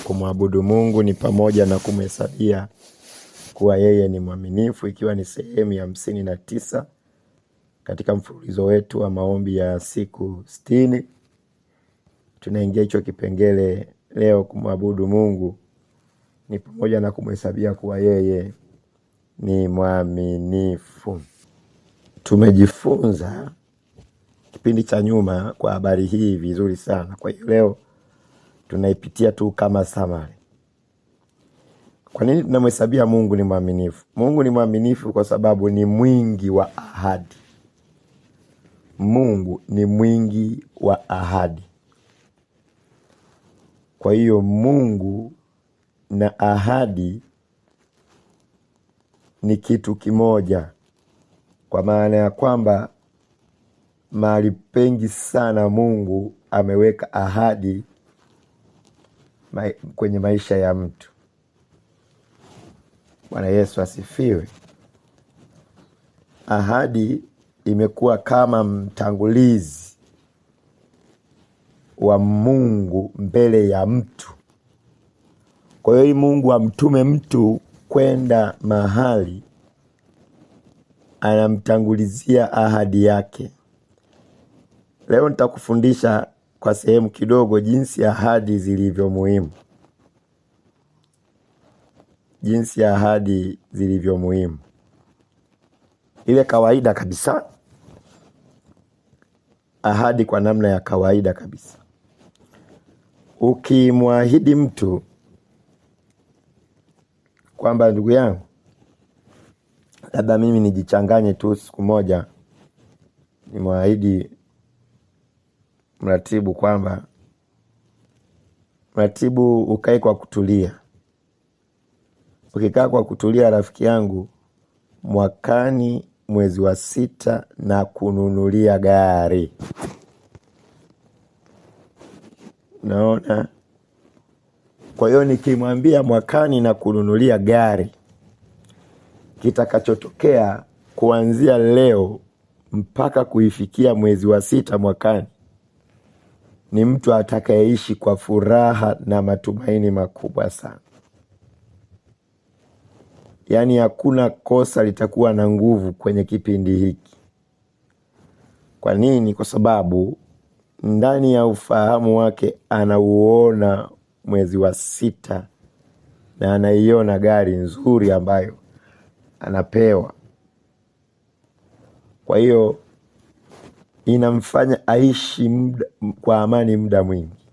Kumwabudu Mungu ni pamoja na kumhesabia kuwa yeye ni mwaminifu, ikiwa ni sehemu ya 59 katika mfululizo wetu wa maombi ya siku 60. Tunaingia hicho kipengele leo. Kumwabudu Mungu ni pamoja na kumhesabia kuwa yeye ni mwaminifu. Tumejifunza kipindi cha nyuma kwa habari hii vizuri sana. Kwa hiyo leo tunaipitia tu kama summary. Kwa nini tunamhesabia Mungu ni mwaminifu? Mungu ni mwaminifu kwa sababu ni mwingi wa ahadi. Mungu ni mwingi wa ahadi. Kwa hiyo Mungu na ahadi ni kitu kimoja, kwa maana ya kwamba mahali pengi sana Mungu ameweka ahadi kwenye maisha ya mtu. Bwana Yesu asifiwe. Ahadi imekuwa kama mtangulizi wa Mungu mbele ya mtu. Kwa hiyo Mungu amtume mtu kwenda mahali, anamtangulizia ahadi yake. Leo nitakufundisha kwa sehemu kidogo jinsi ahadi zilivyo muhimu. Jinsi ahadi zilivyo muhimu. Ile kawaida kabisa. Ahadi kwa namna ya kawaida kabisa. Ukimwahidi mtu kwamba ndugu yangu, labda mimi nijichanganye tu siku moja, nimwahidi mratibu kwamba mratibu ukae kwa kutulia. Ukikaa kwa kutulia rafiki yangu, mwakani mwezi wa 6 na kununulia gari. Naona. Kwa hiyo nikimwambia mwakani na kununulia gari, kitakachotokea kuanzia leo mpaka kuifikia mwezi wa 6 mwakani ni mtu atakayeishi kwa furaha na matumaini makubwa sana. Yaani hakuna kosa litakuwa na nguvu kwenye kipindi hiki. Kwa nini? Kwa sababu ndani ya ufahamu wake anauona mwezi wa 6 na anaiona gari nzuri ambayo anapewa. Kwa hiyo inamfanya aishi kwa amani muda mwingi.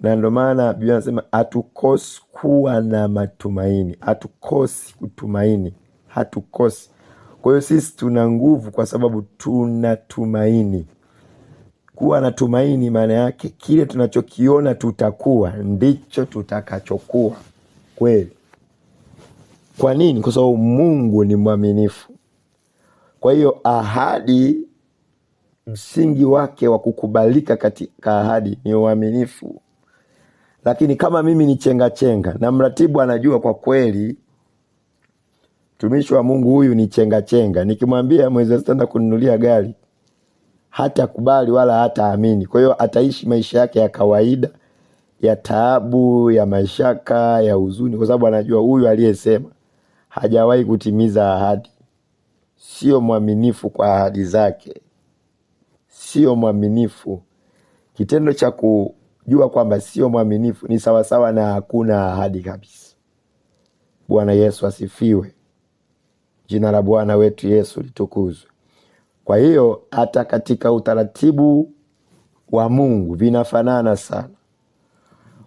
Na ndio maana Biblia inasema hatukosi kuwa na matumaini. Hatukosi kutumaini. Hatukosi. Kwa hiyo sisi tuna nguvu kwa sababu tunatumaini. Kuwa na tumaini maana yake kile tunachokiona tutakuwa ndicho tutakachokuwa kweli. Kwa nini? Kwa sababu Mungu ni mwaminifu. Kwa hiyo ahadi, msingi wake wa kukubalika katika ahadi ni uaminifu. Lakini kama mimi ni chenga na mratibu anajua kwa kweli mtumishi wa Mungu huyu ni chenga, nikimwambia mwezi wa 6 na kununulia gari, hata kubali wala hata amini. Kwa hiyo ataishi maisha yake ya kawaida, ya taabu, ya mashaka, ya huzuni, kwa sababu anajua huyu aliyesema hajawahi kutimiza ahadi. Sio mwaminifu kwa ahadi zake. Sio mwaminifu. Kitendo cha kujua kwamba sio mwaminifu ni sawasawa na hakuna ahadi kabisa. Bwana Yesu asifiwe. Jina la Bwana wetu Yesu litukuzwe. Kwa hiyo hata katika utaratibu wa Mungu vinafanana sana.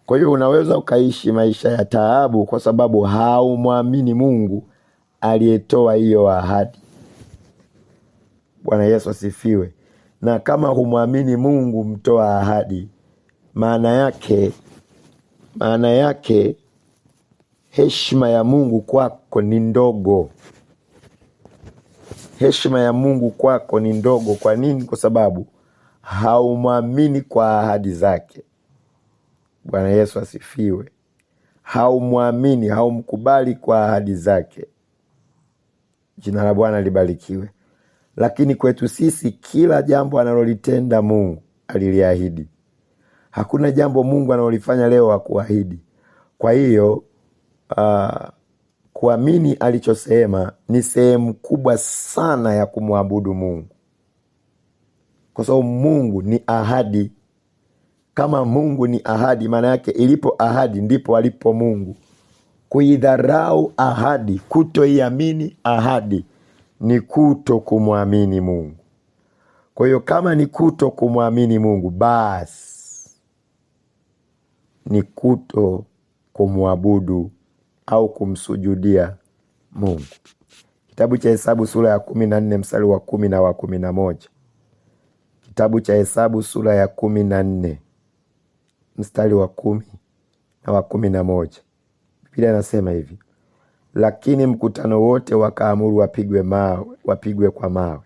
Kwa hiyo unaweza ukaishi maisha ya taabu kwa sababu haumwamini Mungu aliyetoa hiyo ahadi. Bwana Yesu asifiwe. Na kama humwamini Mungu mtoa ahadi, maana yake heshima ya Mungu kwako ni ndogo. Heshima ya Mungu kwako ni ndogo. Kwa nini? Kwa sababu haumwamini kwa ahadi zake. Bwana Yesu asifiwe. Haumwamini, haumkubali kwa ahadi zake. Jina la Bwana libarikiwe. Lakini kwetu sisi kila jambo analolitenda Mungu aliliahidi. Hakuna jambo Mungu analolifanya leo hakuahidi. Kwa hiyo kuamini alichosema ni sehemu kubwa sana ya kumwabudu Mungu, kwa sababu Mungu ni ahadi. Kama Mungu ni ahadi, maana yake ilipo ahadi ndipo alipo Mungu. Kuidharau ahadi, kutoiamini ahadi ni kuto kumwamini Mungu. Kwa hiyo kama ni kuto kumwamini Mungu, basi ni kuto kumwabudu au kumsujudia Mungu. Kitabu cha Hesabu sura ya 14 mstari wa 10 na wa 11. Kitabu cha Hesabu sura ya 14 mstari wa 10 na wa 11. Biblia inasema hivi: lakini mkutano wote wakaamuru wapigwe kwa mawe.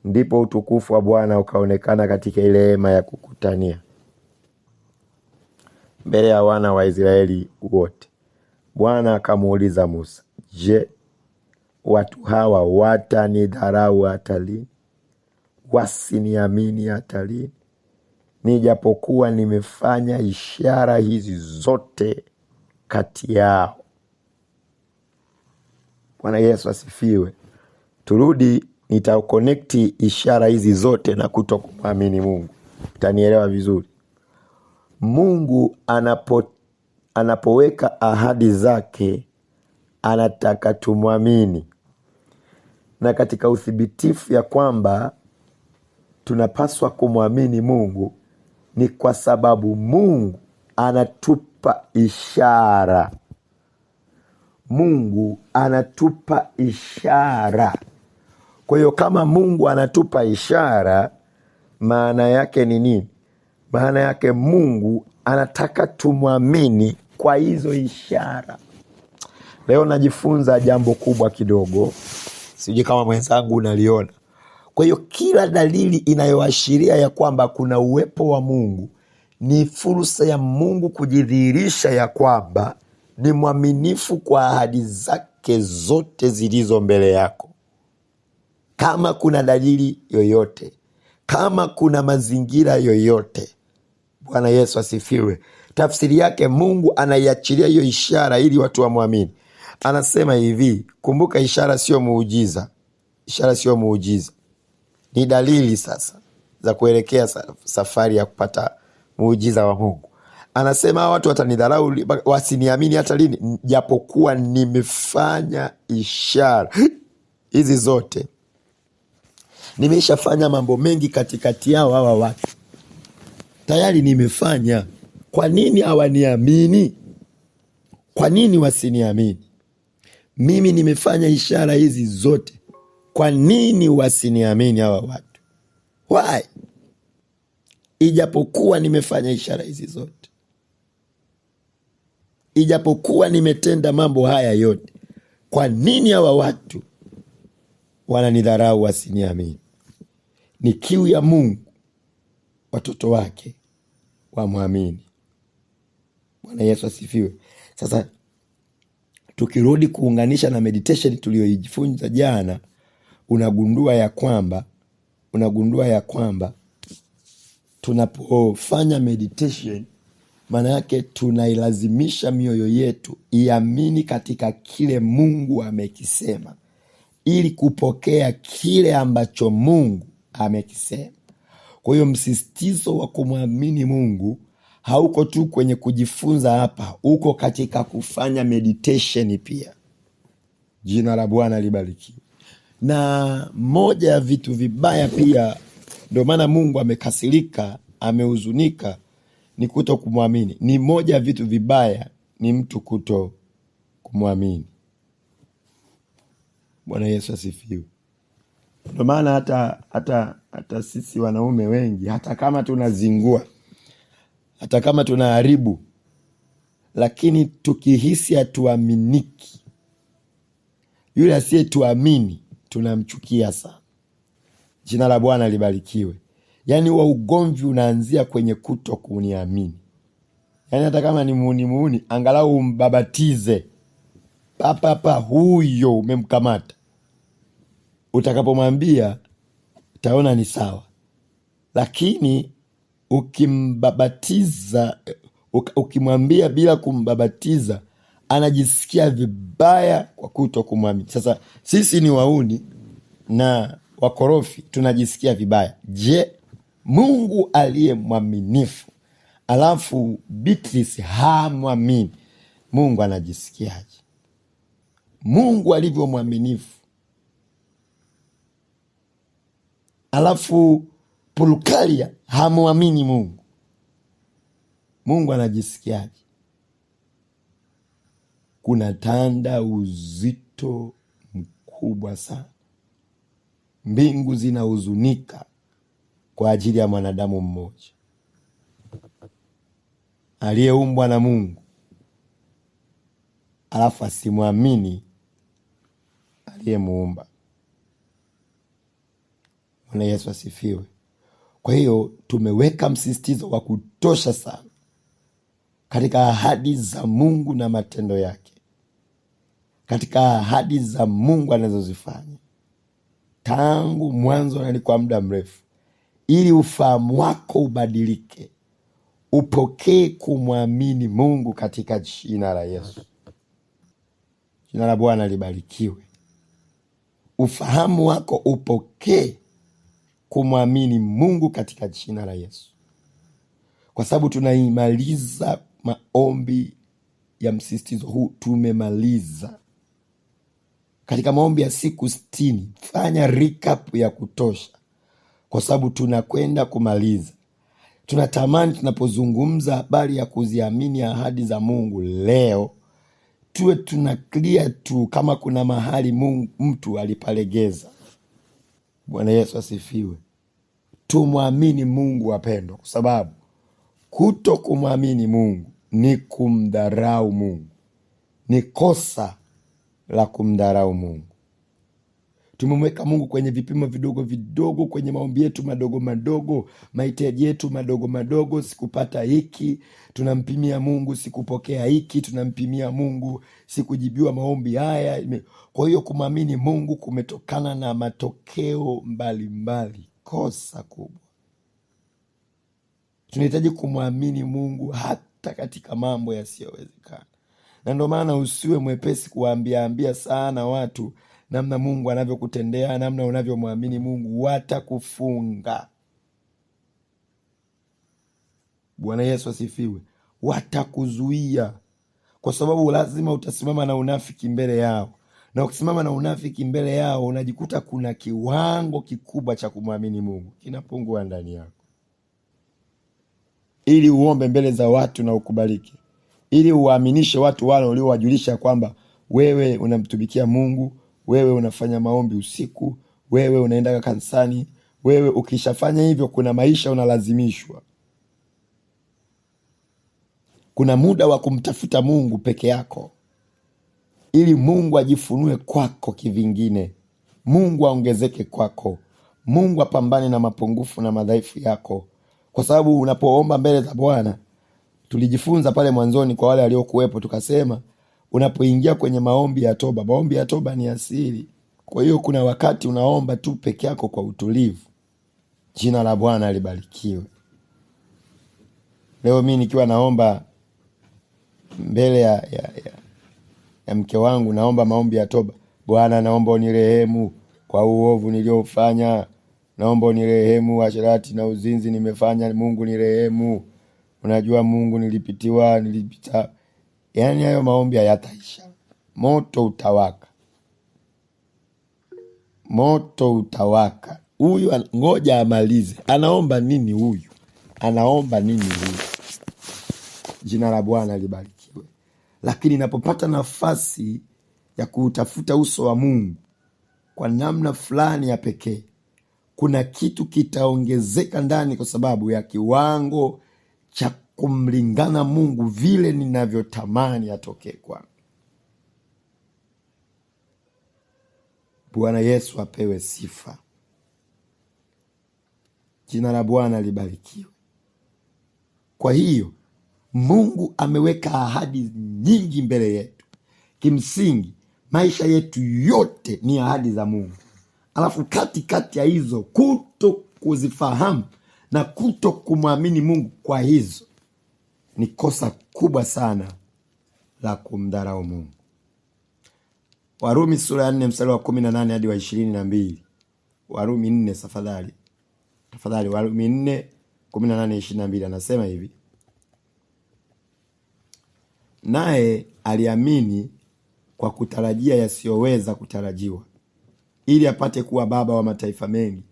Ndipo utukufu wa Bwana ukaonekana katika ile hema ya kukutania mbele ya wana wa Israeli wote. Bwana akamuuliza Musa, je, watu hawa watanidharau hata lini? Wasiniamini hata lini? Nijapokuwa nimefanya ishara hizi zote kati yao. Bwana Yesu asifiwe. Turudi, nitakonekti ishara hizi zote na kutokumwamini Mungu. Utanielewa vizuri. Mungu anapoweka ahadi zake anataka tumwamini. Na katika uthibitifu ya kwamba tunapaswa kumwamini Mungu ni kwa sababu Mungu anatupa ishara. Mungu anatupa ishara. Kwa hiyo kama Mungu anatupa ishara, maana yake ni nini? Maana yake Mungu anataka tumwamini kwa hizo ishara. Leo najifunza jambo kubwa kidogo, sijui kama mwenzangu unaliona. Kwa hiyo kila dalili inayoashiria ya kwamba kuna uwepo wa Mungu ni fursa ya Mungu kujidhihirisha ya kwamba ni mwaminifu kwa ahadi zake zote zilizo mbele yako. Kama kuna dalili yoyote, kama kuna mazingira yoyote, Bwana Yesu asifiwe, tafsiri yake Mungu anaiachilia hiyo ishara ili watu wamwamini. Anasema hivi, kumbuka ishara sio muujiza. Ishara sio muujiza, ni dalili sasa za kuelekea safari ya kupata muujiza wa Mungu. Anasema watu watanidharau, wasiniamini hata lini, japokuwa nimefanya ishara hizi zote. Nimeshafanya mambo mengi katikati yao hawa watu. Tayari nimefanya. Kwa nini hawaniamini? Kwa nini wasiniamini? Mimi nimefanya ishara hizi zote. Kwa nini wasiniamini hawa watu? Why? Ijapokuwa nimefanya ishara hizi zote, ijapokuwa nimetenda mambo haya yote, kwa nini hawa watu wananidharau, wasiniamini? Ni kiu ya Mungu watoto wake wamwamini. Bwana Yesu asifiwe. Sasa tukirudi kuunganisha na meditation tuliyojifunza jana, unagundua ya kwamba tunapofanya meditation, maana yake tunailazimisha mioyo yetu iamini katika kile Mungu amekisema ili kupokea kile ambacho Mungu amekisema. Kwa hiyo msisitizo wa kumwamini Mungu hauko tu kwenye kujifunza hapa, uko katika kufanya meditation pia. Jina la Bwana libarikiwe. Na moja ya vitu vibaya pia, ndio maana Mungu amekasirika, amehuzunika, ni kuto kumwamini. Ni moja ya vitu vibaya ni mtu kuto kumwamini. Bwana Yesu asifiwe. Ndio maana hata sisi wanaume wengi, hata kama tunazingua, hata kama tunaharibu, lakini tukihisi hatuaminiki, yule asiyetuamini tunamchukia sana. Jina la Bwana libarikiwe. Yaani wa ugomvi unaanzia kwenye kuto kuniamini. Yaani hata kama ni muuni, angalau umbabatize. Papa huyo umemkamata. Utakapomwambia utaona ni sawa. Lakini ukimbabatiza, ukimwambia bila kumbabatiza, anajisikia vibaya kwa kuto kumwamini. Sasa sisi ni wauni na wakorofi, tunajisikia vibaya. Je, Mungu aliye mwaminifu alafu Beatrice hamwamini, Mungu anajisikiaje? Mungu alivyo mwaminifu alafu Pulkalia hamwamini Mungu, Mungu anajisikiaje? Kuna tanda uzito mkubwa sana. Mbingu zinahuzunika kwa ajili ya mwanadamu mmoja aliyeumbwa na Mungu alafu asimwamini aliyemuumba. Bwana Yesu asifiwe. Kwa hiyo tumeweka msisitizo wa kutosha sana katika ahadi za Mungu na matendo yake, katika ahadi za Mungu anazozifanya tangu mwanzo na ni kwa muda mrefu, ili ufahamu wako ubadilike, upokee kumwamini Mungu katika jina la Yesu. Jina la Bwana libarikiwe. Ufahamu wako upokee kumwamini Mungu katika jina la Yesu, kwa sababu tunaimaliza maombi ya msisitizo huu. Tumemaliza katika maombi ya siku 60. Fanya recap ya kutosha, kwa sababu tunakwenda kumaliza. Tunatamani tunapozungumza habari ya kuziamini ahadi za Mungu leo, tuwe tuna clear tu kama kuna mahali mtu alipalegeza. Bwana Yesu asifiwe. Tumwamini Mungu wapendwa, kwa sababu kuto kumwamini Mungu ni kumdharau Mungu, ni kosa la kumdharau Mungu. Tumemweka Mungu kwenye vipimo vidogo vidogo, kwenye maombi yetu madogo madogo, mahitaji yetu madogo madogo. Sikupata hiki, tunampimia Mungu. Sikupokea hiki, tunampimia Mungu. Sikujibiwa maombi haya. Kwa hiyo kumwamini Mungu kumetokana na matokeo mbalimbali. Kosa kubwa. Tunahitaji kumwamini Mungu hata katika mambo yasiyowezekana, na ndio maana usiwe mwepesi kuwaambia sana watu namna Mungu anavyokutendea, namna unavyomwamini Mungu. Watakufunga. Bwana Yesu asifiwe. Watakuzuia, kwa sababu lazima utasimama na unafiki mbele yao, na ukisimama na unafiki mbele yao unajikuta kuna kiwango kikubwa cha kumwamini Mungu kinapungua ndani yako, ili uombe mbele za watu na ukubalike, ili uwaaminishe watu wale uliowajulisha kwamba wewe unamtumikia Mungu, wewe unafanya maombi usiku, wewe unaenda kanisani. Wewe ukishafanya hivyo, kuna maisha unalazimishwa. Kuna muda wa kumtafuta Mungu peke yako, ili Mungu ajifunue kwako kivingine, Mungu aongezeke kwako, Mungu apambane na mapungufu na madhaifu yako. Kwa sababu unapoomba mbele za Bwana, tulijifunza pale mwanzoni kwa wale waliokuwepo, tukasema unapoingia kwenye maombi ya toba, maombi ya toba ni asili. Kwa hiyo kuna wakati unaomba tu peke yako kwa utulivu. Jina la Bwana libarikiwe. Leo mimi nikiwa naomba mbele ya mke wangu, naomba maombi ya toba. Bwana, naomba unirehemu kwa uovu niliofanya. Naomba unirehemu asherati na uzinzi nimefanya. Mungu nirehemu. Unajua Mungu nilipita. Yaani hayo maombi hayataisha. Moto utawaka. Moto utawaka. Huyu ngoja amalize. Anaomba nini huyu? Anaomba nini huyu? Jina la Bwana libarikiwe. Lakini ninapopata nafasi ya kutafuta uso wa Mungu kwa namna fulani ya pekee, kuna kitu kitaongezeka ndani, kwa sababu ya kiwango cha kumlingana Mungu vile ninavyotamani atokee kwangu. Bwana Yesu apewe sifa. Jina la Bwana libarikiwe. Kwa hiyo Mungu ameweka ahadi nyingi mbele yetu. Kimsingi maisha yetu yote ni ahadi za Mungu. Alafu kati ya hizo kuto kuzifahamu na kuto kumwamini Mungu kwa hizo ni kosa kubwa sana la kumdharau Mungu. Warumi sura ya 4 mstari wa 18 hadi wa 22. Warumi 4 tafadhali Warumi 4:18-22 anasema hivi: naye aliamini kwa kutarajia yasiyoweza kutarajiwa, ili apate kuwa baba wa mataifa mengi,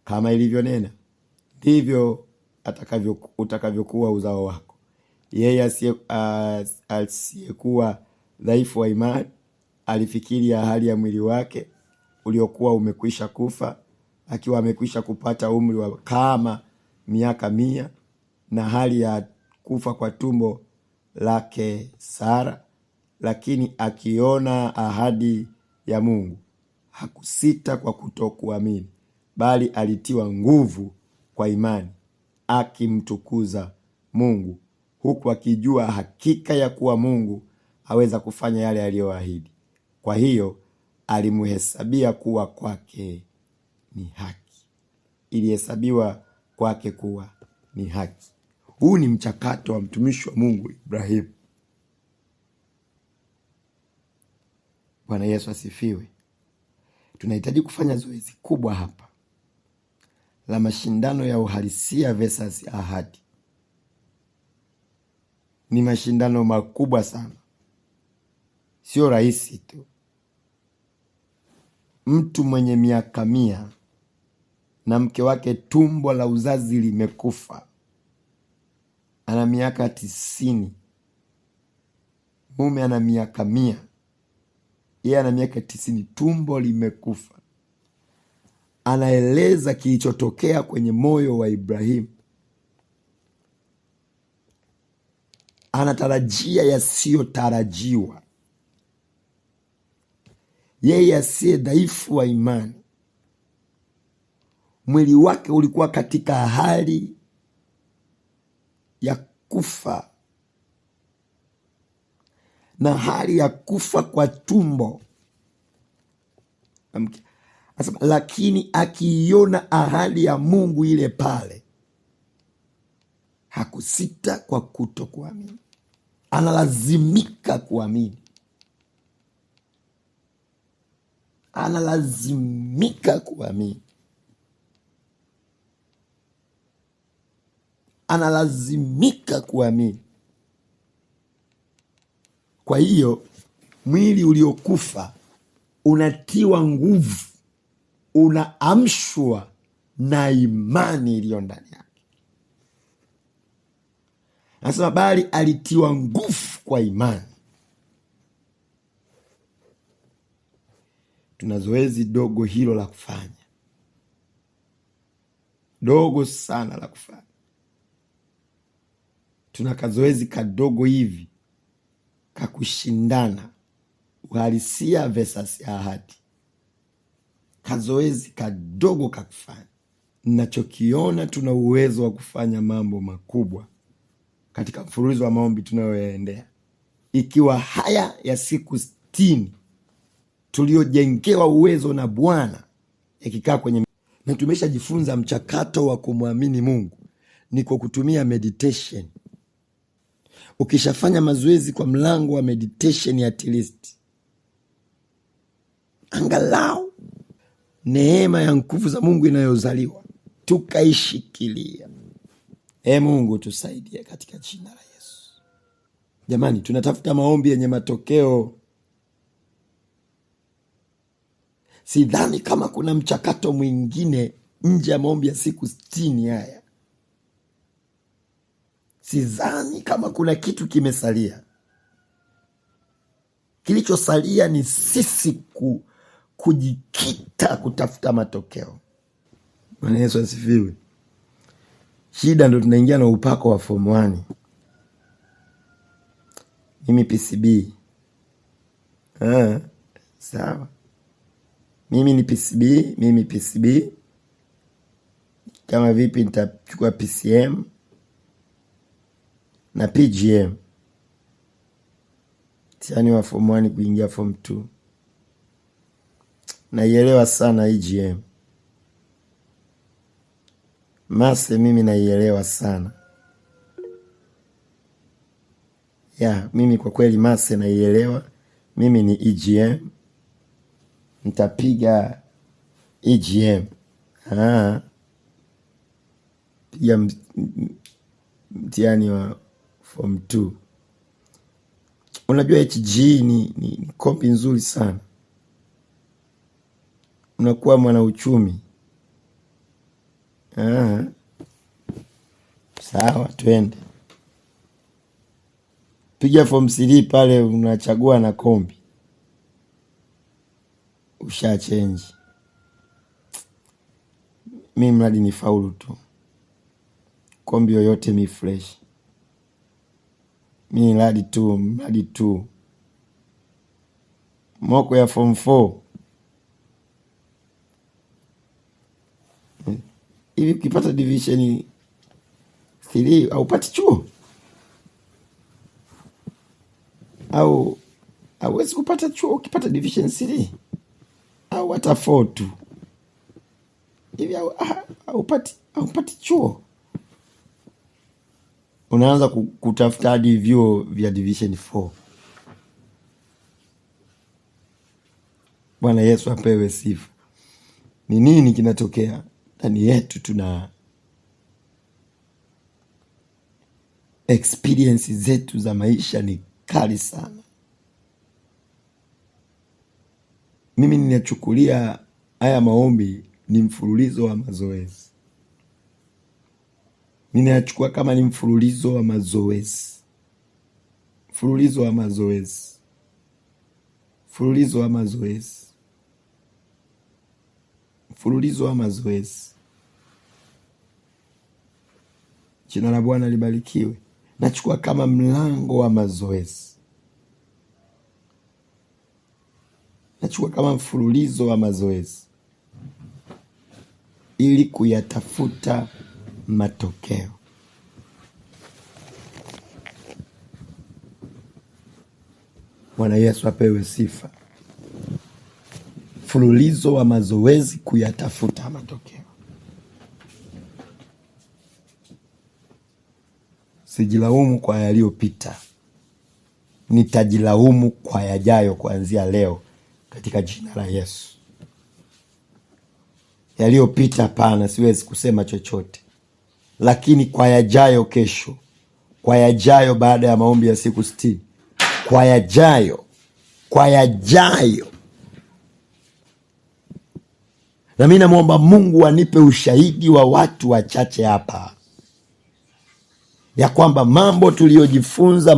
kama ilivyonena, ndivyo utakavyokuwa uzao wako. Yeye asiyekuwa dhaifu wa imani alifikiria hali ya mwili wake uliokuwa umekwisha kufa, akiwa amekwisha kupata umri wa kama miaka 100, na hali ya kufa kwa tumbo lake Sara. Lakini akiona ahadi ya Mungu hakusita kwa kutokuamini, bali alitiwa nguvu kwa imani, akimtukuza Mungu, huku akijua hakika ya kuwa Mungu aweza kufanya yale aliyoahidi. Kwa hiyo alimhesabia kuwa kwake ni haki. Ilihesabiwa kwake kuwa ni haki. Huu ni mchakato wa mtumishi wa Mungu Ibrahimu. Bwana Yesu asifiwe. Tunahitaji kufanya zoezi kubwa hapa la mashindano ya uhalisia versus ahadi. Ni mashindano makubwa sana, sio rahisi tu. Mtu mwenye miaka 100 na mke wake tumbo la uzazi limekufa, ana miaka 90, mume ana miaka 100, yeye ana miaka 90, tumbo limekufa. Anaeleza kilichotokea kwenye moyo wa Ibrahimu. Anatarajia yasiyotarajiwa. Yeye asiye dhaifu wa imani, mwili wake ulikuwa katika hali ya kufa, na hali ya kufa kwa tumbo. Asema, lakini akiiona ahadi ya Mungu ile pale, hakusita kwa kutokuamini. Analazimika kuamini. Analazimika kuamini. Analazimika kuamini. Kwa hiyo mwili uliokufa unatiwa nguvu, unaamshwa na imani iliyo ndani yake. Nasema bali alitiwa nguvu kwa imani. Tuna zoezi dogo hilo la kufanya, dogo sana la kufanya. Tuna kazoezi kadogo hivi kakushindana uhalisia versus ahadi. Kazoezi kadogo kakufanya. Ninachokiona, tuna uwezo wa kufanya mambo makubwa katika mfululizo wa maombi tunayoyaendea, ikiwa haya ya siku 60 tuliojengewa uwezo na Bwana yakikaa kwenye. Na tumeshajifunza mchakato wa kumwamini Mungu ni kwa kutumia meditation. Ukishafanya mazoezi kwa mlango wa meditation, at least angalau neema ya nguvu za Mungu inayozaliwa tukaishikilia. Mungu tusaidie katika jina la Yesu. Jamani, tunatafuta maombi yenye matokeo. Sidhani kama kuna mchakato mwingine nje ya maombi ya siku 60 haya. Sidhani kama kuna kitu kimesalia. Kilichosalia ni sisi kujikita kutafuta matokeo. Bwana Yesu asifiwe. Shida ndo tunaingia na upako wa form 1. Mimi PCB. Sawa. Mimi ni PCB. Kama vipi nitachukua PCM na PGM. Tiani wa form 1 kuingia form 2. Naielewa sana EGM. Mase mimi naielewa sana. Mimi kwa kweli Mase naielewa. Mimi ni EGM. Nitapiga EGM. Piga mtihani wa form 2. Unajua HG ni kombi nzuri sana. Unakuwa mwana uchumi. Sawa, twende. Piga form 3 pale, unachagua na kombi. Usha change. Mimi mradi ni faulu tu. Kombi yoyote mi fresh. Mimi mradi tu. Moko ya form 4. Hivi ukipata division 3 au upati chuo? Au hauwezi kupata chuo ukipata division 3? Au hata 4 tu? Hivi au upati chuo? Unaanza kutafuta hadi vyuo vya division 4. Bwana Yesu apewe sifa. Ni nini kinatokea ndani yetu? Tuna experience zetu za maisha ni kali sana. Mimi ninachukulia haya maombi ni mfululizo wa mazoezi. Ninachukua kama ni mfululizo wa mazoezi. Mfululizo wa mazoezi. Mfululizo wa mazoezi. Mfululizo wa mazoezi. Jina la Bwana libarikiwe. Nachukua kama mlango wa mazoezi. Nachukua kama mfululizo wa mazoezi ili kuyatafuta matokeo. Bwana Yesu apewe sifa. Mfululizo wa mazoezi kuyatafuta matokeo. Sijilaumu kwa yaliyopita. Nitajilaumu kwa yajayo kuanzia leo katika jina la Yesu. Yaliyopita hapana, siwezi kusema chochote. Lakini kwa yajayo kesho, kwa yajayo baada ya maombi ya siku 60, kwa yajayo. Na mimi namuomba Mungu anipe ushahidi wa watu wachache hapa ya kwamba mambo tuliyojifunza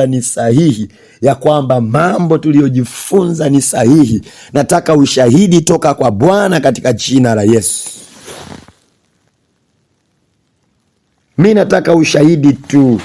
ni sahihi, ya kwamba mambo tuliyojifunza ni sahihi. Nataka ushahidi toka kwa Bwana katika jina la Yesu. Mimi nataka ushahidi tu.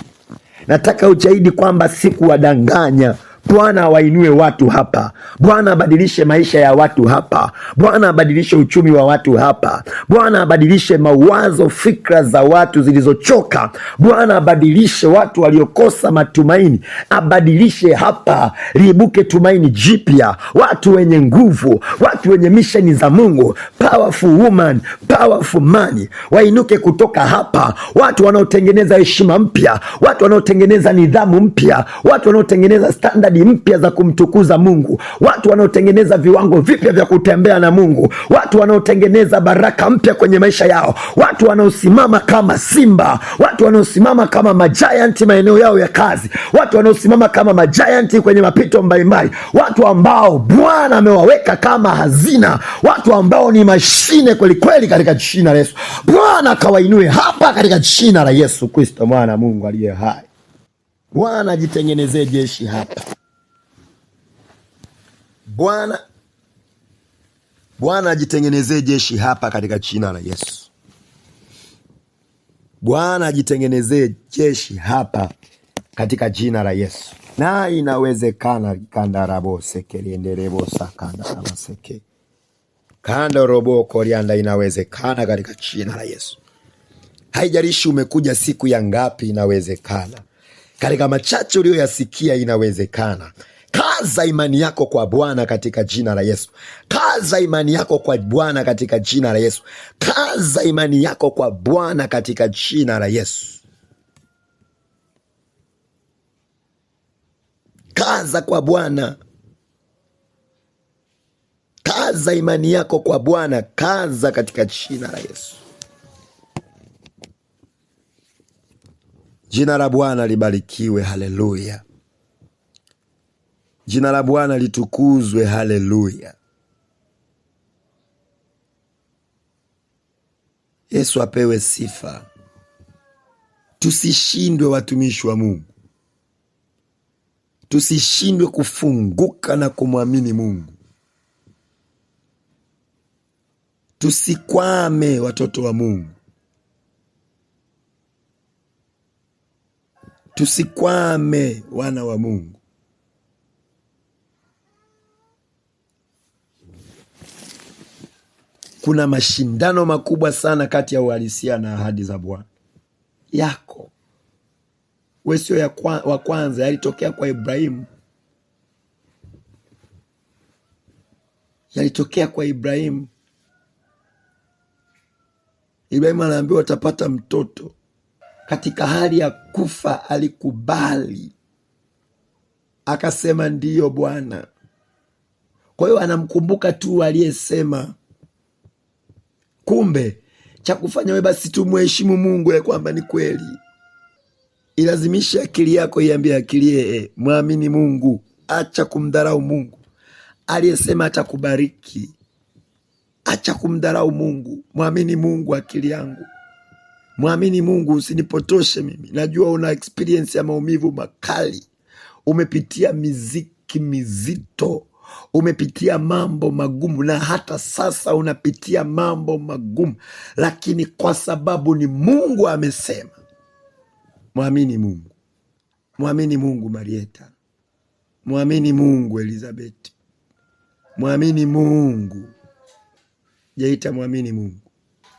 Nataka ushahidi kwamba sikuwadanganya. Bwana awainue watu hapa. Bwana abadilishe maisha ya watu hapa. Bwana abadilishe uchumi wa watu hapa. Bwana abadilishe mawazo, fikra za watu zilizochoka. Bwana abadilishe watu waliokosa matumaini. Abadilishe hapa, liibuke tumaini jipya. Watu wenye nguvu, watu wenye misheni za Mungu, powerful woman, powerful man, wainuke kutoka hapa. Watu wanaotengeneza heshima mpya, watu wanaotengeneza nidhamu mpya, watu wanaotengeneza standard mpya za kumtukuza Mungu, watu wanaotengeneza viwango vipya vya kutembea na Mungu, watu wanaotengeneza baraka mpya kwenye maisha yao, watu wanaosimama kama simba, watu wanaosimama kama majianti maeneo yao ya kazi, watu wanaosimama kama majianti kwenye mapito mbalimbali, watu ambao Bwana amewaweka kama hazina, watu ambao ni mashine kweli kweli katika jina la Yesu. Bwana akawainue hapa katika jina la Yesu Kristo mwana wa Mungu aliye hai. Bwana ajitengenezee jeshi hapa. Bwana ajitengenezee jeshi hapa katika jina la Yesu. Bwana ajitengenezee jeshi hapa katika jina la Yesu. Na inawezekana kandarabo sekelienderebo sakanda seke. Kanda robo korianda, inawezekana katika jina la Yesu. Haijalishi umekuja siku ya ngapi, inawezekana. Katika machache uliyoyasikia inawezekana. Kaza imani yako kwa Bwana katika jina la Yesu. Kaza imani yako kwa Bwana katika jina la Yesu. Kaza imani yako kwa Bwana katika jina la Yesu. Kaza kwa Bwana. Kaza imani yako kwa Bwana. Kaza katika jina la Yesu. Jina la Bwana libarikiwe. Haleluya. Jina la Bwana litukuzwe. Haleluya. Yesu apewe sifa. Tusishindwe watumishi wa Mungu. Tusishindwe kufunguka na kumwamini Mungu. Tusikwame watoto wa Mungu. Tusikwame wana wa Mungu. Kuna mashindano makubwa sana kati ya uhalisia na ahadi za Bwana yako. Wewe sio wa kwanza. Yalitokea kwa Ibrahimu. Yalitokea kwa Ibrahimu. Ibrahimu anaambiwa atapata mtoto. Katika hali ya kufa alikubali. Akasema ndiyo Bwana. Kwa hiyo anamkumbuka tu aliyesema. Kumbe cha kufanya wewe basi tu muheshimu Mungu ya kwamba ni kweli. Ilazimisha akili yako iambie akili muamini Mungu. Acha kumdharau Mungu aliyesema atakubariki. Acha kumdharau Mungu. Muamini Mungu akili yangu. Muamini Mungu, usinipotoshe mimi. Najua una experience ya maumivu makali. Umepitia miziki mizito. Umepitia mambo magumu na hata sasa unapitia mambo magumu. Lakini kwa sababu ni Mungu amesema. Muamini Mungu. Muamini Mungu Marieta. Muamini Mungu Elizabeth. Muamini Mungu Jeita. Muamini Mungu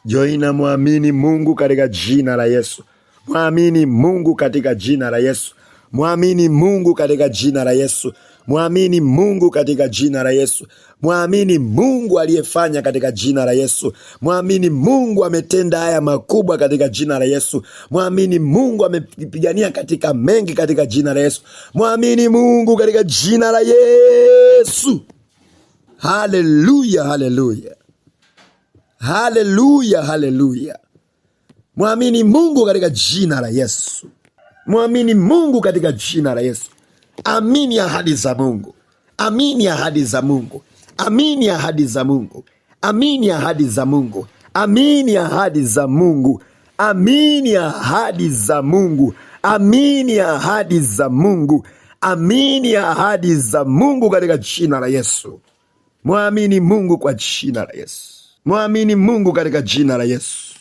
Joina. Muamini Mungu katika jina la Yesu. Muamini Mungu katika jina la Yesu. Muamini Mungu katika jina la Yesu. Muamini Mungu katika jina la Yesu. Muamini Mungu aliyefanya katika jina la Yesu. Muamini Mungu ametenda haya makubwa katika jina la Yesu. Muamini Mungu amepigania katika mengi katika jina la Yesu. Muamini Mungu katika jina la Yesu. Haleluya, haleluya. Haleluya, haleluya. Muamini Mungu katika jina la Yesu. Muamini Mungu katika jina la Yesu. Amini ahadi za Mungu. Amini ahadi za Mungu. Amini ahadi za Mungu. Amini ahadi za Mungu. Amini ahadi za Mungu. Amini ahadi za Mungu. Amini ahadi za Mungu. Amini ahadi za Mungu katika jina la Yesu. Muamini Mungu kwa jina la Yesu. Muamini Mungu katika jina la Yesu.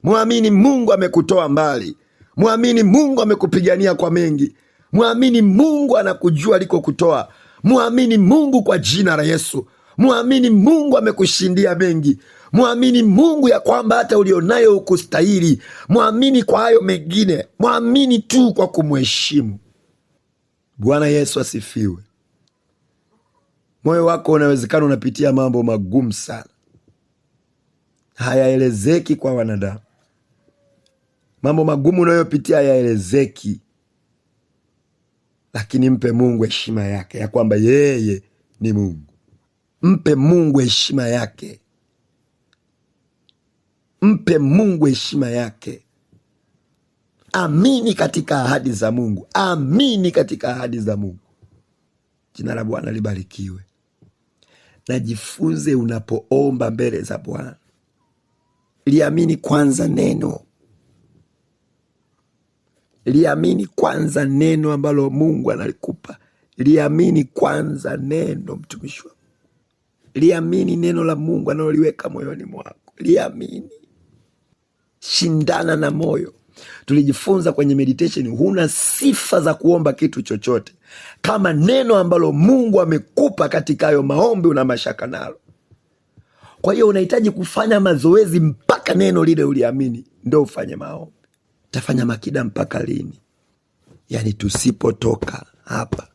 Muamini Mungu amekutoa mbali. Muamini Mungu amekupigania kwa mengi. Muamini Mungu anakujua aliko kutoa. Muamini Mungu kwa jina la Yesu. Muamini Mungu amekushindia mengi. Muamini Mungu ya kwamba hata ulionayo ukustahili. Muamini kwa hayo mengine. Muamini tu kwa kumheshimu. Bwana Yesu asifiwe. Moyo wako unawezekana unapitia mambo magumu sana. Hayaelezeki kwa wanadamu. Mambo magumu unayopitia hayaelezeki. Lakini mpe Mungu heshima yake ya kwamba yeye ni Mungu. Mpe Mungu heshima yake. Mpe Mungu heshima yake. Amini katika ahadi za Mungu. Amini katika ahadi za Mungu. Jina la Bwana libarikiwe. Najifunze unapoomba mbele za Bwana. Liamini kwanza neno. Liamini kwanza neno ambalo Mungu analikupa. Liamini kwanza neno, mtumishi wa Mungu. Liamini neno la Mungu analoliweka moyoni mwako. Liamini. Shindana na moyo. Tulijifunza kwenye meditation, huna sifa za kuomba kitu chochote kama neno ambalo Mungu amekupa katika hayo maombi una mashaka nalo. Kwa hiyo unahitaji kufanya mazoezi mpaka neno lile uliamini ndio ufanye maombi. Tafanya makida mpaka lini? Yaani tusipotoka hapa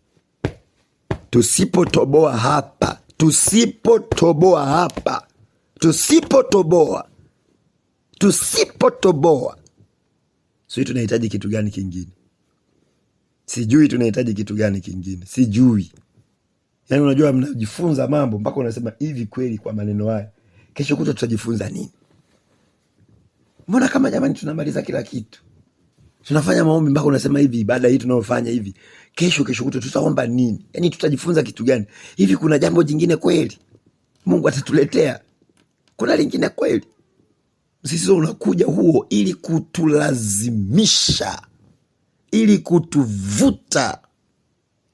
Tusipotoboa sisi tunahitaji kitu gani kingine? Sijui tunahitaji kitu gani kingine. Sijui. Yaani unajua mnajifunza mambo mpaka unasema hivi kweli kwa maneno haya kesho kutwa tutajifunza nini? Mbona kama jamani tunamaliza kila kitu? Tunafanya maombi mpaka unasema hivi ibada hii tunayofanya hivi kesho kutwa tutaomba nini? Yaani tutajifunza kitu gani? Hivi kuna jambo jingine kweli Mungu atatuletea? Kuna lingine kweli? Sisi unakuja huo ili kutulazimisha, ili kutuvuta,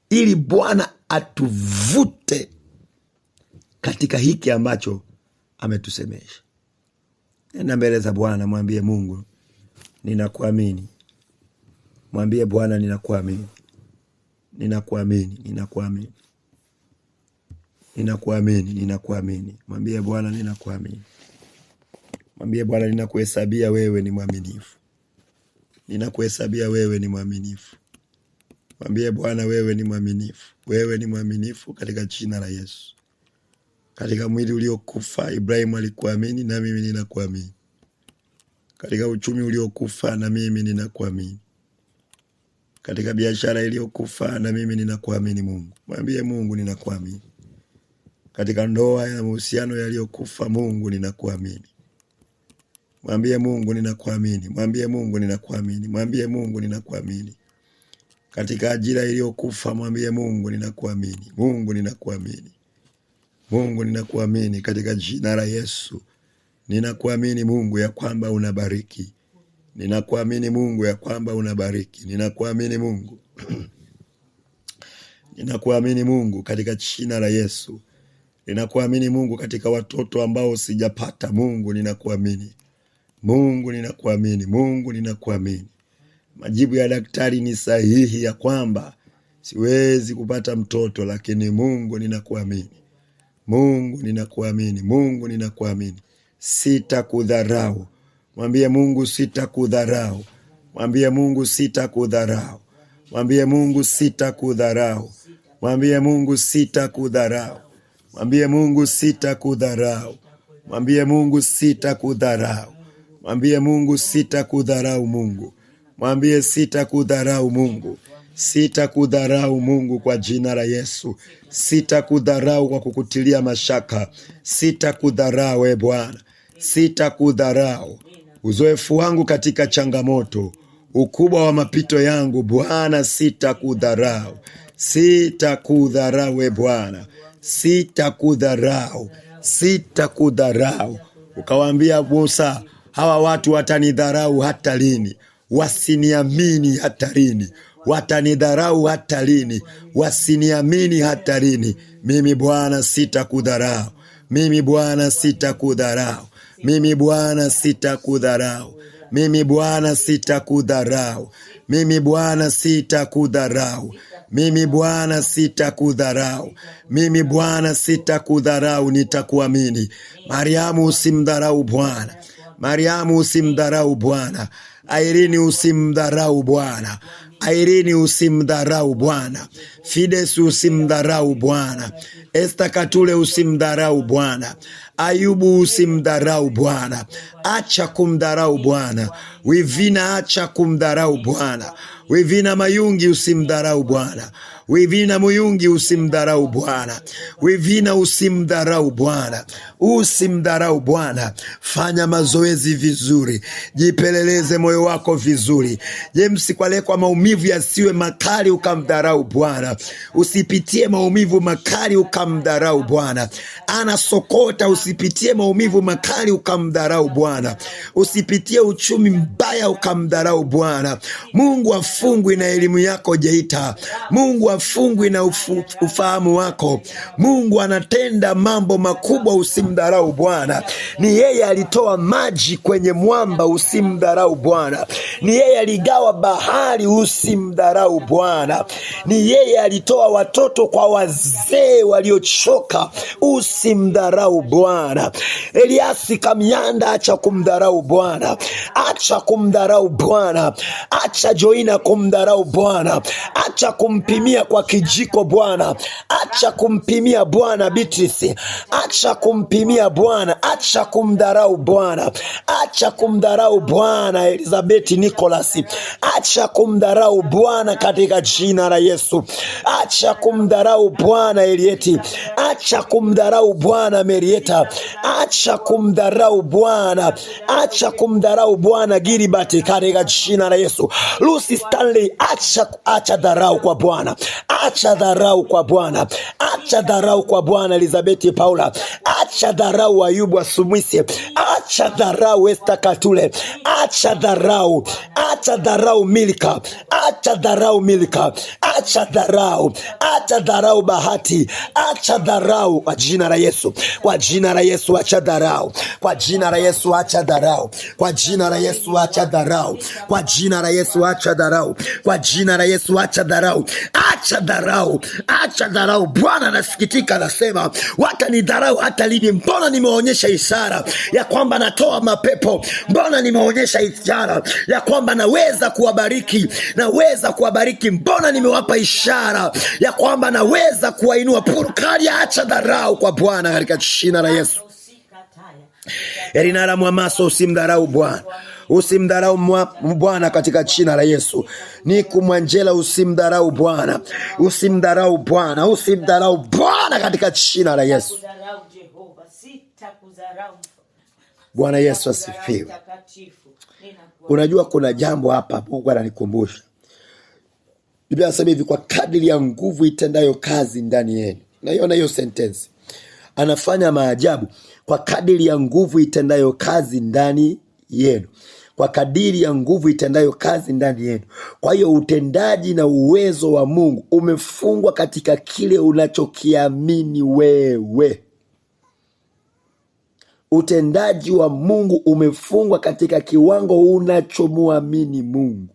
ili Bwana atuvute katika hiki ambacho ametusemesha. Nenda mbele za Bwana, mwambie Mungu ninakuamini. Mwambie Bwana ninakuamini. Mwambie Bwana ninakuamini. Mwambie Bwana ninakuhesabia wewe ni mwaminifu. Mwambie Bwana wewe ni mwaminifu katika jina la Yesu. Katika mwili uliokufa Ibrahimu alikuamini na mimi ninakuamini. Katika uchumi uliokufa na mimi ninakuamini. Katika biashara iliyokufa na mimi ninakuamini Mungu. Mwambie Mungu ninakuamini. Katika ndoa ya mahusiano yaliyokufa Mungu ninakuamini. Mwambie Mungu ninakuamini. Katika ajira iliyokufa mwambie Mungu ninakuamini. Mungu ninakuamini katika jina la Yesu. Ninakuamini Mungu ya kwamba unabariki. Ninakuamini Mungu Ninakuamini Mungu katika jina la Yesu. Ninakuamini Mungu katika watoto ambao sijapata. Mungu ninakuamini. Majibu ya daktari ni sahihi ya kwamba siwezi kupata mtoto, lakini Mungu ninakuamini. Sitakudharau. Mwambie Mungu sitakudharau. Mwambie Mungu sitakudharau. Mwambie Mungu sitakudharau. Mwambie Mungu sitakudharau. Mwambie Mungu sitakudharau. Mwambie Mungu sitakudharau. Mwambie Mungu sitakudharau Mungu. Mwambie sitakudharau Mungu. Sitakudharau Mungu kwa jina la Yesu. Sitakudharau kwa kukutilia mashaka. Sitakudharau Bwana. Sitakudharau. Uzoefu wangu katika changamoto, ukubwa wa mapito yangu Bwana, sitakudharau. Sitakudharau Bwana. Sitakudharau. Ukawaambia Musa, hawa watu watanidharau hata lini? Wasiniamini hata lini? Watanidharau hata lini? Wasiniamini hata lini? Mimi Bwana sitakudharau. Mimi Bwana sitakudharau. Mimi Bwana sitakudharau. Mimi Bwana sitakudharau. Mimi Bwana sitakudharau. Mimi Bwana sitakudharau. Mimi Bwana sitakudharau, nitakuamini. Mariamu usimdharau Bwana. Mariamu usimdharau Bwana. Irene usimdharau Bwana. Irene usimdharau Bwana. Fides usimdharau Bwana. Esther Katule usimdharau Bwana. Ayubu usimdharau Bwana. Acha kumdharau Bwana. Wivina acha kumdharau Bwana. Wivina Mayungi usimdharau Bwana. Wivina Muyungi usimdharau Bwana. Wivina usimdharau Bwana. Usimdharau Bwana. Fanya mazoezi vizuri. Jipeleleze moyo wako vizuri. James kwa maumivu yasiwe makali ukamdharau Bwana. Usipitie maumivu makali ukamdharau Bwana. Ana Sokota usipitie maumivu makali ukamdharau Bwana. Usipitie uchumi mbaya ukamdharau Bwana. Mungu afungwi na elimu yako Geita. Mungu afungwi na ufahamu wako. Mungu anatenda mambo makubwa, usimdharau Bwana. Ni yeye alitoa maji kwenye mwamba, usimdharau Bwana. Ni yeye aligawa bahari, usimdharau Bwana. Ni yeye alitoa watoto kwa wazee waliochoka, usimdharau Bwana. Eliasi Kamyanda, acha kumdharau Bwana. Acha kumdharau Bwana. Acha Joina kumdharau Bwana. Acha kumpimia kwa kijiko Bwana. Acha kumpimia Bwana Beatrice, acha kumpimia Bwana, acha kumdharau Bwana, acha kumdharau Bwana Elizabeth Nicholas, acha kumdharau Bwana katika jina la Yesu. Acha kumdharau Bwana Elieti, acha kumdharau Bwana Merieta, acha kumdharau Bwana, acha kumdharau Bwana Gilbert katika jina la Yesu. Lucy Stanley, acha dharau kwa Bwana, acha dharau kwa Bwana, acha dharau kwa Bwana Elizabeth Paula, acha dharau Ayubu Asumwisi, acha dharau Esther Katule, acha dharau Milka, acha dharau Milka, acha dharau Bahati, acha dharau kwa jina la Yesu, kwa jina la Yesu acha dharau, kwa jina la Yesu acha dharau, kwa jina la Yesu acha dharau, kwa jina la Yesu acha dharau, kwa jina la Yesu acha dharau, acha dharau, acha dharau. Bwana nasikitika, anasema watanidharau hata lini? Mbona nimeonyesha ishara ya kwamba natoa mapepo, mbona nimeonyesha ishara ya kwamba naweza kuwabariki, mbona nimewapa ishara ya kwamba naweza kuwainua. Purukali, acha dharau kwa Bwana katika jina la Yesu. Erinara Mwamaso, usimdharau Bwana, usimdharau Bwana katika jina la Yesu. Niku Mwanjela, usimdharau Bwana, usimdharau Bwana, usimdharau Bwana katika jina la Yesu. Bwana Yesu asifiwe. Unajua kuna jambo hapa Mungu ananikumbusha. Biblia inasema hivi, kwa kadiri ya nguvu itendayo kazi ndani yenu. Naiona hiyo sentence. Anafanya maajabu kwa kadiri ya nguvu itendayo kazi ndani yenu. Kwa kadiri ya nguvu itendayo kazi ndani yenu. Kwa hiyo utendaji na uwezo wa Mungu umefungwa katika kile unachokiamini wewe. Utendaji wa Mungu umefungwa katika kiwango unachomuamini Mungu.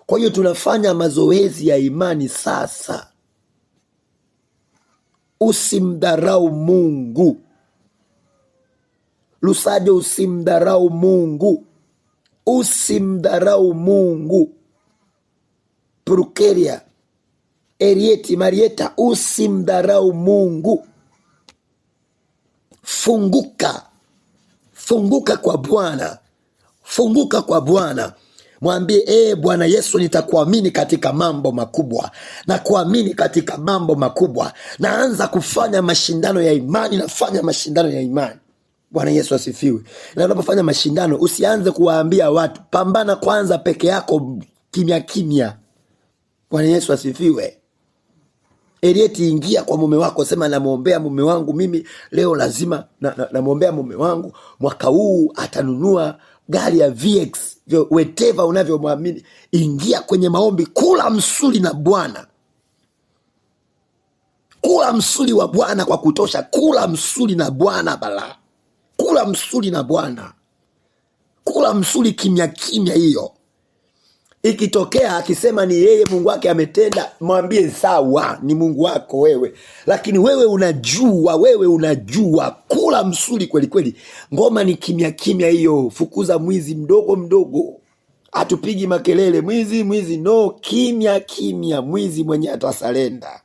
Kwa hiyo tunafanya mazoezi ya imani sasa. Usimdharau Mungu. Lusaje, usimdharau Mungu. Usimdharau Mungu. Prukeria, Erieti, Marieta, usimdharau Mungu. Funguka kwa Bwana. Funguka kwa Bwana. Mwambie, Bwana Yesu, nitakuamini katika mambo makubwa. Na kuamini katika mambo makubwa. Naanza kufanya mashindano ya imani, nafanya mashindano ya imani. Bwana Yesu asifiwe. Na unapofanya mashindano, usianze kuwaambia watu, pambana kwanza peke yako kimya kimya. Bwana Yesu asifiwe. Elieti, ingia kwa mume wako, sema namuombea mume wangu mimi leo, lazima namuombea mume wangu mwaka huu atanunua gari ya VX, whatever unavyomwamini. Ingia kwenye maombi, kula msuli na Bwana. Kula msuli wa Bwana kwa kutosha, kula msuli na Bwana bala. Kula msuli na Bwana. Kula msuli kimya kimya hiyo. Ikitokea akisema ni yeye Mungu wake ametenda, mwambie sawa, ni Mungu wako wewe. Lakini wewe unajua, kula msuli kweli kweli. Ngoma ni kimya kimya hiyo. Fukuza mwizi mdogo mdogo. Atupigi makelele, mwizi, no, kimya kimya. Mwizi mwenye atasalenda.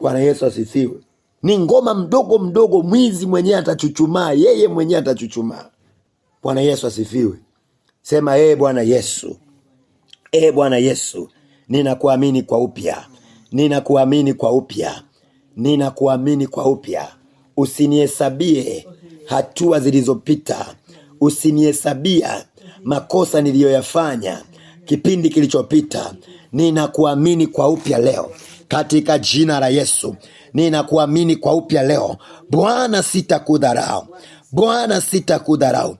Bwana Yesu asifiwe. Ni ngoma mdogo mdogo, mwizi mwenye atachuchumaa, yeye mwenye atachuchumaa. Bwana Yesu asifiwe. Sema, Bwana Yesu. Bwana Yesu, ninakuamini kwa upya. Ninakuamini kwa upya. Ninakuamini kwa upya. Usinihesabie hatua zilizopita. Usinihesabia makosa niliyoyafanya kipindi kilichopita. Ninakuamini kwa upya leo katika jina la Yesu. Ninakuamini kwa upya leo. Bwana, sitakudharau. Bwana, sitakudharau.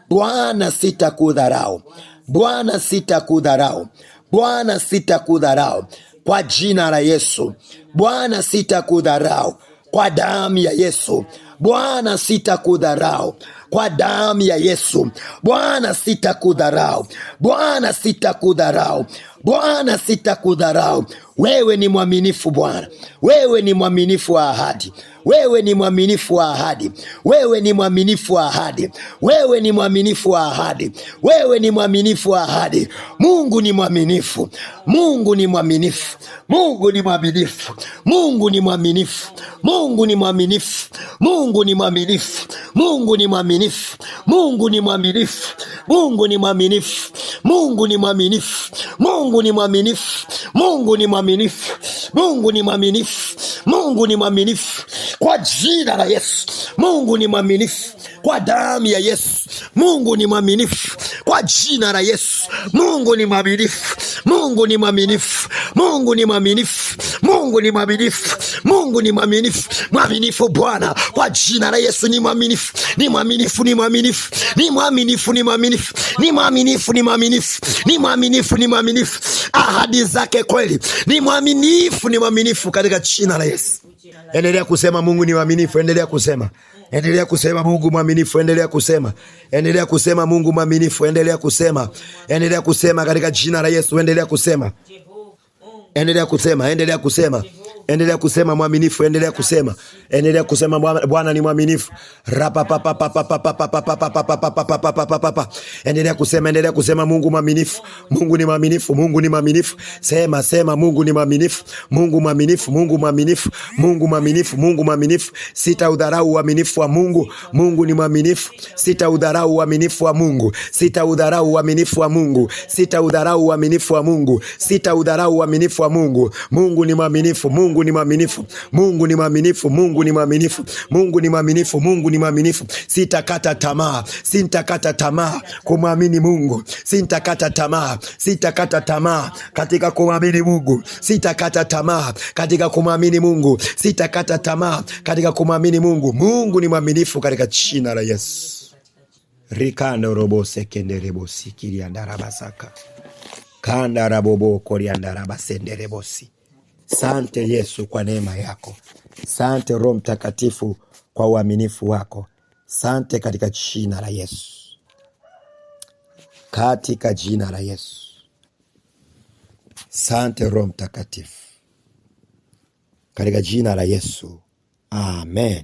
Bwana, sitakudharau. Bwana, sitakudharau. Bwana, sitakudharau kwa jina la Yesu. Bwana, sitakudharau kwa damu ya Yesu. Bwana, sitakudharau kwa damu ya Yesu. Bwana, sitakudharau. Bwana, sitakudharau. Bwana, sitakudharau. Wewe ni mwaminifu Bwana. Wewe ni mwaminifu wa ahadi. Wewe ni mwaminifu wa ahadi. Wewe ni mwaminifu wa ahadi. Wewe ni mwaminifu wa ahadi. Wewe ni mwaminifu wa ahadi. Mungu ni mwaminifu. Mungu ni mwaminifu. Mungu ni mwaminifu. Mungu ni mwaminifu. Mungu ni mwaminifu. Mungu ni mwaminifu. Mungu ni mwaminifu. Mungu ni mwaminifu. Mungu ni mwaminifu. Mungu ni mwaminifu. Mungu ni mwaminifu. Mungu ni mwaminifu. Mungu ni mwaminifu. Mungu ni mwaminifu. Kwa jina la Yesu. Mungu ni mwaminifu. Kwa damu ya Yesu. Mungu ni mwaminifu. Kwa jina la Yesu. Mungu ni mwaminifu. Mungu ni mwaminifu. Mungu ni mwaminifu. Mungu ni mwaminifu. Mungu ni mwaminifu. Mwaminifu Bwana. Kwa jina la Yesu ni mwaminifu. Ni mwaminifu, ni mwaminifu. Ni mwaminifu, ni mwaminifu. Ni mwaminifu, ni mwaminifu. Ni mwaminifu, ni mwaminifu. Ahadi zake kweli. Ni mwaminifu, ni mwaminifu katika jina la Yesu. Endelea kusema Mungu ni mwaminifu. Endelea kusema. Endelea kusema Mungu mwaminifu. Endelea kusema. Endelea kusema Mungu mwaminifu. Endelea kusema. Endelea kusema katika jina la Yesu. Endelea kusema. Endelea kusema. Endelea kusema. Endelea kusema mwaminifu. Endelea kusema. Endelea kusema Bwana ni mwaminifu. Endelea kusema. Endelea kusema Mungu mwaminifu. Mungu ni mwaminifu. Mungu ni mwaminifu. Sema, sema Mungu ni mwaminifu. Mungu mwaminifu. Mungu mwaminifu. Mungu mwaminifu. Mungu mwaminifu. Sitaudharau uaminifu wa Mungu. Mungu ni mwaminifu. Sitaudharau uaminifu wa Mungu. Sitaudharau uaminifu wa Mungu. Sitaudharau uaminifu wa Mungu. Sitaudharau uaminifu wa Mungu. Mungu ni mwaminifu. Mungu ni mwaminifu. Mungu ni mwaminifu. Mungu ni mwaminifu. Mungu ni mwaminifu. Mungu ni mwaminifu. Sitakata tamaa. Sitakata tamaa kumwamini Mungu. Sitakata tamaa. Sitakata tamaa katika kumwamini Mungu. Sitakata tamaa katika kumwamini Mungu. Sitakata tamaa katika kumwamini Mungu. Mungu ni mwaminifu katika jina la Yesu. Rikando robo sekenderebo sikiri andarabasaka. Kanda rabobo koriandaraba senderebosi. Sante Yesu kwa neema yako. Sante Roho Mtakatifu kwa uaminifu wako. Sante katika jina la Yesu. Katika jina la Yesu. Sante Roho Mtakatifu. Katika jina la Yesu. Amen.